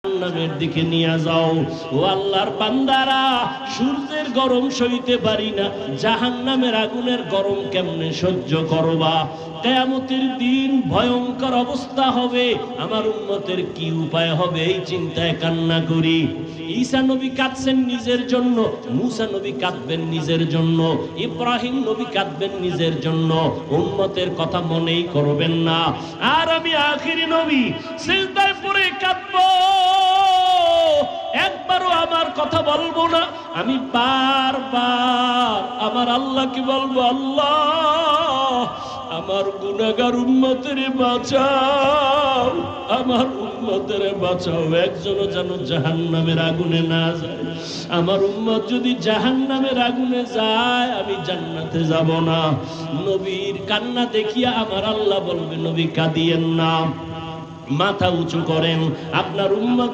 জাহান্নামের দিকে নিয়ে যাও। ও আল্লাহর বান্দারা, সূর্যের গরম সইতে পারি না, জাহান্নামের আগুনের গরম কেমনে সহ্য করবা? কিয়ামতের দিন ভয়ঙ্কর অবস্থা হবে, আমার উম্মতের কি উপায় হবে এই চিন্তায় কান্না করি। ঈসা নবী কাঁদছেন নিজের জন্য, মুসা নবী কাঁদবেন নিজের জন্য, ইব্রাহিম নবী কাঁদবেন নিজের জন্য, উম্মতের কথা মনেই করবেন না। আর আমি আখিরি নবী সিজদায় পড়ে কাঁদবো, একবারও আমার কথা বলবো না। আমি বারবার আমার আল্লাহকে বলবো, আল্লাহ আমার গুনাহগার উম্মতের বাঁচাও, আমার উম্মতের বাঁচাও, একজনও যেন জাহান্নামের আগুনে না যায়। আমার উম্মত যদি জাহান্নামের আগুনে যায়, আমি জান্নাতে যাব না। নবীর কান্না দেখিয়া আমার আল্লাহ বলবে, নবী কাঁদিয়েন না, মাথা উঁচু করেন, আপনার উম্মত